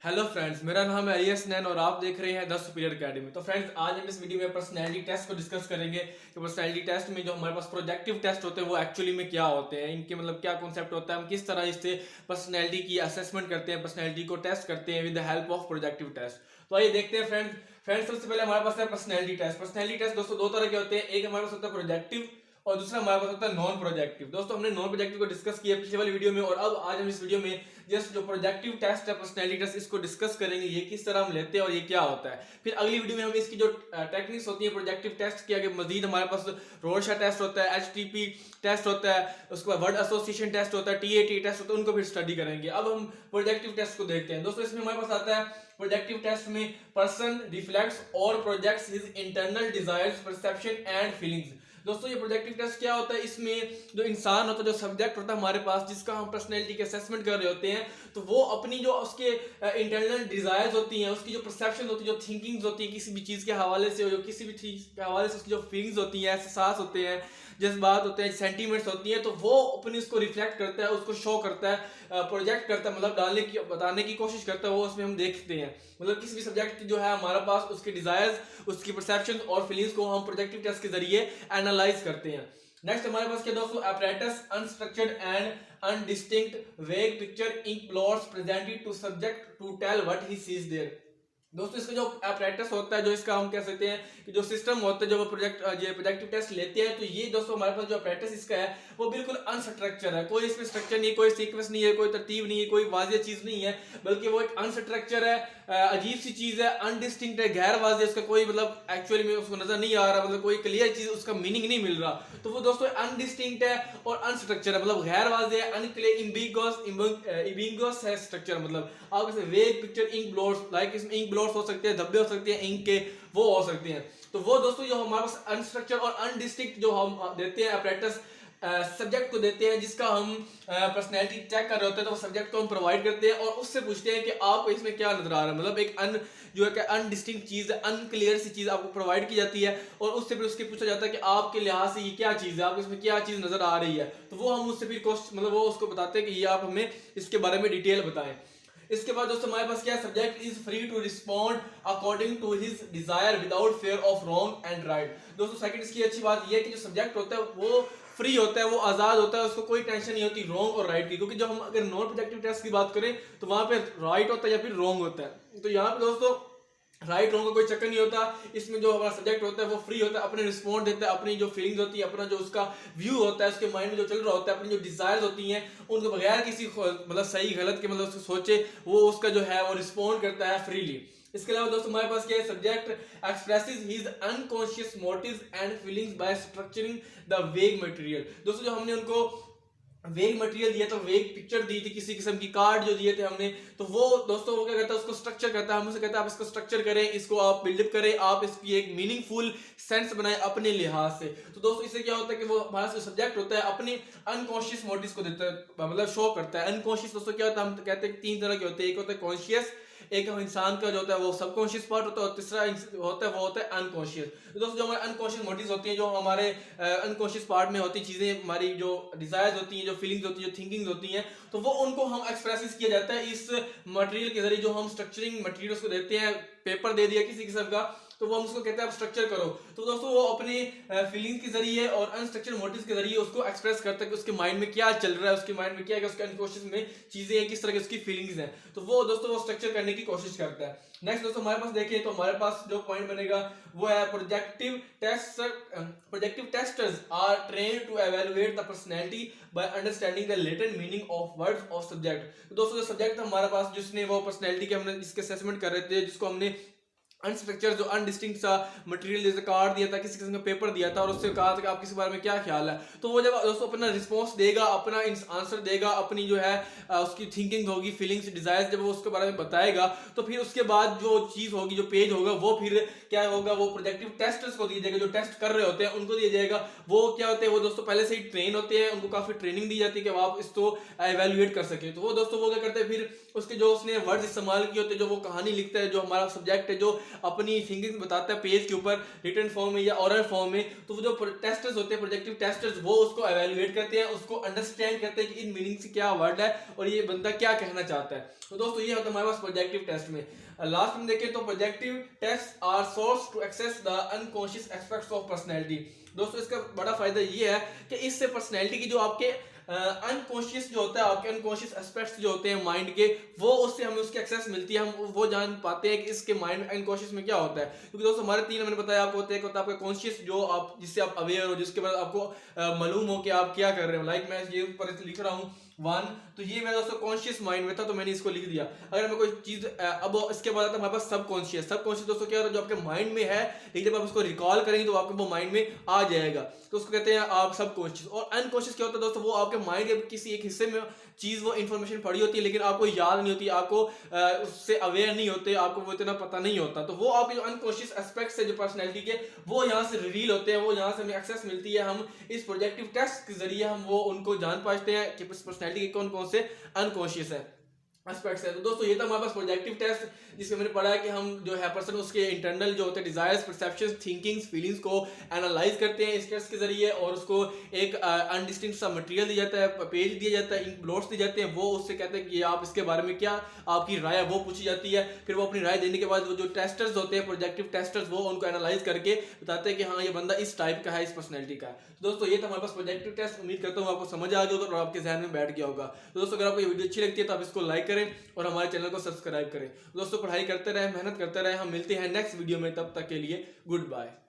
Hello friends, मेरा नाम है आईएस नैन और आप देख रहे हैं द सुपीरियर एकेडमी। तो फ्रेंड्स, आज हम इस वीडियो में पर्सनैलिटी टेस्ट को डिस्कस करेंगे कि पर्सनैलिटी टेस्ट में जो हमारे पास प्रोजेक्टिव टेस्ट होते हैं वो एक्चुअली में क्या होते हैं, इनके मतलब क्या कॉन्सेप्ट होता है, हम किस तरह इससे पर्सनैलिटी की असेसमेंट करते हैं, पर्सनैलिटी को टेस्ट करते हैं with the help of projective test. तो आइए देखते हैं फ्रेंड्स सबसे पहले हमारे पास है पर्सनैलिटी टेस्ट। पर्सनैलिटी टेस्ट दोस्तों दो तरह के होते हैं, एक हमारे पास होता है प्रोजेक्टिव और दूसरा हमारे पास होता है नॉन प्रोजेक्टिव। दोस्तों हमने नॉन प्रोजेक्टिव को डिस्कस किया पिछले वाली वीडियो में और अब आज हम इस वीडियो में जस्ट जो प्रोजेक्टिव टेस्ट है पर्सनैलिटी टेस्ट इसको डिस्कस करेंगे, ये किस तरह हम लेते हैं और ये क्या होता है। फिर अगली वीडियो में हम इसकी जो टेक्निक्स होती है प्रोजेक्टिव टेस्ट की आगे मजीद हमारे पास रोरशा टेस्ट होता है, एचटीपी टेस्ट होता है, उसके बाद वर्ड एसोसिएशन टेस्ट होता है, टीएटी टेस्ट होता है, उनको फिर स्टडी करेंगे। अब हम प्रोजेक्टिव टेस्ट को देखते हैं। दोस्तों इसमें हमारे पास आता है प्रोजेक्टिव टेस्ट में पर्सन रिफ्लेक्ट्स और projects his internal desires, perception and feelings. दोस्तों ये प्रोजेक्टिव टेस्ट क्या होता है, इसमें जो इंसान होता है, जो सब्जेक्ट होता है हमारे पास जिसका हम पर्सनैलिटी के असेसमेंट कर रहे होते हैं, तो वो अपनी जो उसके इंटरनल डिजायर्स होती हैं, उसकी जो परसेप्शन होती है, जो थिंकिंग्स होती है किसी भी चीज़ के हवाले से, जो किसी भी चीज़ के हवाले से उसकी जो फीलिंग्स होती हैं, एहसास होते हैं, जज्बात होते हैं, सेंटीमेंट्स होती हैं, तो वो अपनी उसको रिफ्लेक्ट करता है, उसको शो करता है, प्रोजेक्ट करता है, मतलब बताने की कोशिश करता है। वो उसमें हम देखते हैं मतलब किसी भी सब्जेक्ट जो है हमारे पास उसके डिजायर्स, उसकी परसेप्शन और फीलिंग्स को हम प्रोजेक्टिव टेस्ट के जरिए एनालाइज करते हैं। नेक्स्ट हमारे पास क्या दोस्तों, apparatus unstructured and undistinct vague picture ink blots presented to subject to tell what he sees there. दोस्तों इसका जो apparatus होता है, जो इसका हम कह सकते हैं कि जो सिस्टम होता है, जो प्रोजेक्टिव टेस्ट लेते हैं, तो ये दोस्तों हमारे पास जो apparatus इसका है वो बिल्कुल अनस्ट्रक्चर है, कोई इसमें स्ट्रक्चर नहीं है, कोई सीक्वेंस नहीं है, कोई तरतीब नहीं है, कोई वाज़ेह चीज नहीं है, बल्कि वो एक अनस्ट्रक्चर है, अजीब सी चीज है, अनडिस्टिंक्ट है, गैर वाज़ेह, उसका कोई मतलब एक्चुअली में उसको नजर नहीं आ रहा, मतलब कोई क्लियर चीज उसका मीनिंग नहीं मिल रहा। तो वो दोस्तों अनडिस्टिंक्ट है और अनस्ट्रक्चर है, मतलब गैर वाज़ेह है, अनक्लियर, इम्बिगुअस है स्ट्रक्चर। मतलब आप इसे वेग पिक्चर इंक ब्लॉट्स, लाइक इसमें इंक ब्लॉट्स हो सकते हैं, धब्बे हो सकते हैं इंक के, वो हो सकते हैं। तो वो दोस्तों जो हमारे पास अनस्ट्रक्चर और अनडिस्टिंक्ट जो हम देते हैं apparatus सब्जेक्ट को देते हैं, जिसका हम पर्सनैलिटी चेक कर रहे होते हैं, तो वो सब्जेक्ट को हम प्रोवाइड करते हैं और उससे पूछते हैं कि आपको इसमें क्या नजर आ रहा है, मतलब एक जो है अनडिस्टिंक्ट चीज, अनक्लियर सी चीज आपको प्रोवाइड की जाती है और उससे फिर उसके पूछा जाता है कि आपके लिहाज से ये क्या चीज है, आपको इसमें क्या चीज नजर आ रही है। तो वो हम उससे फिर मतलब वो उसको बताते हैं कि ये आप हमें इसके बारे में डिटेल बताएं। इसके बाद दोस्तों हमारे पास क्या है, subject is free to respond according to his desire without fear of wrong and right. दोस्तों सेकंड इसकी अच्छी बात यह है कि जो सब्जेक्ट होता है वो फ्री होता है, वो आजाद होता है, उसको कोई टेंशन नहीं होती रॉन्ग और राइट की, क्योंकि जब हम अगर नॉन प्रोजेक्टिव टेस्ट की बात करें तो वहां पे राइट होता है या फिर रॉन्ग होता है। तो यहाँ पे दोस्तों राइट रॉन्ग का कोई चक्कर नहीं होता, इसमें जो हमारा सब्जेक्ट होता है वो फ्री होता है, अपने रिस्पॉन्ड देता है, अपनी जो फीलिंग्स होती है, अपना जो उसका व्यू होता है, उसके माइंड में जो चल रहा होता है, अपनी जो डिजायर्स होती हैं, उनको बगैर किसी मतलब सही गलत के मतलब उसको सोचे वो उसका जो है वो रिस्पॉन्ड करता है फ्रीली। इसके अलावा दोस्तों हमारे पास क्या है, subject expresses his unconscious motives and feelings by structuring the vague material. दोस्तों जो हमने उनको वेग मटेरियल दिया, तो वेग पिक्चर दी थी, किसी किस्म की कार्ड जो दिए थे हमने, तो वो दोस्तों वो क्या करता है, उसको स्ट्रक्चर करता है, हम उसे कहता है आप इसको स्ट्रक्चर करें, इसको आप बिल्डअप करें, आप इसकी एक मीनिंगफुल सेंस बनाएं अपने लिहाज से। तो दोस्तों इससे क्या होता है कि वो हमारा जो सब्जेक्ट होता है अपने अनकॉन्शियस मोटिव्स को देता है, मतलब शो करता है। अनकॉन्शियस दोस्तों क्या होता है, हम कहते हैं तीन तरह के होते हैं, एक होता है कॉन्शियस, एक इंसान का जो होता है वो सबकॉन्शियस पार्ट होता है और तीसरा होता है वो होता है अनकॉन्शियस। तो दोस्तों जो हमारे अनकॉन्शियस मोटिव्स होती हैं, जो हमारे अनकॉन्शियस पार्ट में होती चीजें, हमारी जो डिजायर्स होती हैं, जो फीलिंग्स होती हैं, जो थिंकिंग्स होती हैं, तो वो उनको हम एक्सप्रेस किया जाता है इस मटेरियल के जरिए, जो हम स्ट्रक्चरिंग मटेरियल्स को देते हैं। पेपर दे दिया किसी किस्म का, तो वो हम उसको कहते हैं आप स्ट्रक्चर करो। तो दोस्तों वो अपने फीलिंग्स के जरिए और अनस्ट्रक्चर मोटिव्स के जरिए उसको एक्सप्रेस करता है कि उसके माइंड में क्या चल रहा है, उसके माइंड में क्या है, उसके अनकॉन्शियस में चीजें हैं, किस तरह की उसकी फीलिंग्स हैं, तो वो दोस्तों वो स्ट्रक्चर करने की कोशिश करता है। नेक्स्ट दोस्तों हमारे पास देखिए, तो हमारे पास जो पॉइंट बनेगा वो है projective testers are trained to evaluate the personality by understanding the latent meaning of words of subject. तो दोस्तों जो सब्जेक्ट हमारे पास जिसने वो पर्सनैलिटी के हमने इसके असेसमेंट कर रहे थे, जिसको हमने अनस्ट्रक्चर जो अनडिस्टिंक्ट सा मटेरियल जैसे कार्ड दिया था, किसी किस्म का पेपर दिया था और उससे कहा था कि आप किसी बारे में क्या ख्याल है, तो वो जब दोस्तों अपना रिस्पांस देगा, अपना आंसर देगा, अपनी जो है उसकी थिंकिंग होगी, फीलिंग्स, डिजायर्स, जब वो उसके बारे में बताएगा, तो फिर उसके बाद जो चीज होगी, जो पेज होगा, वो फिर क्या होगा, वो प्रोजेक्टिव टेस्टर्स को दिया जाएगा, जो टेस्ट कर रहे होते हैं उनको दिया जाएगा। वो क्या होते हैं, वो दोस्तों पहले से ही ट्रेन होते हैं, उनको काफी ट्रेनिंग दी जाती है कि आप इसको एवेल्युएट कर सके। तो वो दोस्तों वो क्या करते हैं, फिर उसके जो उसने वर्ड्स इस्तेमाल किए होते हैं, जो वो कहानी लिखता है, जो हमारा सब्जेक्ट है, जो अपनी थिंकिंग बताता है पेज के ऊपर रिटन फॉर्म में या ओरल फॉर्म में, तो वो जो टेस्टर्स होते हैं, प्रोजेक्टिव टेस्टर्स, वो उसको एवेल्युएट करते हैं, उसको अंडरस्टैंड करते हैं कि इन मीनिंग से क्या वर्ड है और ये बंदा क्या कहना चाहता है। तो दोस्तों ये होता है हमारे पास प्रोजेक्टिव टेस्ट में। लास्ट में देखें तो projective test are source to access the unconscious aspects of personality. दोस्तों इसका बड़ा फायदा ये है कि इससे पर्सनैलिटी की जो आपके अनकॉन्शियस जो होता है, आपके अनकॉन्शियस एस्पेक्ट्स जो होते हैं माइंड के, वो उससे हमें उसकी एक्सेस मिलती है, हम वो जान पाते हैं कि इसके माइंड में अनकॉन्शियस में क्या होता है। क्योंकि दोस्तों हमारे तीन मैंने बताया आपको होते हैं, होता है आपका कॉन्शियस जो आप जिससे आप अवेयर हो, जिसके बाद आपको मालूम हो कि आप क्या कर रहे हो। लाइक मैं ये ऊपर लिख रहा हूँ 1, तो ये मेरा दोस्तों कॉन्शियस माइंड में था तो मैंने इसको लिख दिया। अगर मैं कोई चीज अब इसके बाद आता है हमारे पास सबकॉन्शियस। सबकॉन्शियस दोस्तों क्या होता है, जो आपके माइंड में है लेकिन जब आप उसको रिकॉल करेंगे तो आपके वो माइंड में आ जाएगा, तो उसको कहते हैं आप सबकॉन्शियस। और अनकॉन्शियस क्या होता है दोस्तों, वो आपके माइंड के किसी एक हिस्से में चीज वो इन्फॉर्मेशन पड़ी होती है लेकिन आपको याद नहीं होती, आपको उससे अवेयर नहीं होते, आपको वो इतना पता नहीं होता। तो वो आपके जो अनकॉन्शियस एस्पेक्ट्स है जो पर्सनैलिटी के, वो यहाँ से रिवील होते हैं, वो यहाँ से हमें एक्सेस मिलती है। हम इस प्रोजेक्टिव टेस्ट के जरिए हम वो उनको जान पाते हैं कि पर्सनैलिटी के कौन कौन से अनकॉन्शियस है एस्पेक्ट्स है। तो दोस्तों ये था हमारे पास प्रोजेक्टिव टेस्ट, जिसमें मैंने पढ़ा है कि हम जो है पर्सन उसके इंटरनल जो होते हैं डिजायर्स, परसेप्शंस, थिंकिंग्स, फीलिंग्स को एनालाइज करते हैं इस टेस्ट के जरिए, और उसको एक अनडिस्टिंक्ट सा मटेरियल दिया जाता है, पेज दिया जाता है, इंक ब्लॉट्स दिए जाते हैं, वो उससे कहते हैं कि आप इसके बारे में क्या आपकी राय है वो पूछी जाती है। फिर वो अपनी राय देने के बाद वो जो टेस्टर्स होते हैं प्रोजेक्टिव टेस्टर्स, वो उनको एनालाइज करके बताते हैं कि हाँ ये बंदा इस टाइप का है, इस पर्सनैलिटी का है। तो दोस्तों ये था हमारे पास प्रोजेक्टिव टेस्ट। उम्मीद करता हूँ आपको समझ आ गया होगा और आपके जहन में बैठ गया होगा। तो दोस्तों अगर आपको ये वीडियो अच्छी लगती है तो आप इसको लाइक करें और हमारे चैनल को सब्सक्राइब करें। दोस्तों पढ़ाई करते रहे, मेहनत करते रहे, हम मिलते हैं नेक्स्ट वीडियो में, तब तक के लिए गुड बाय।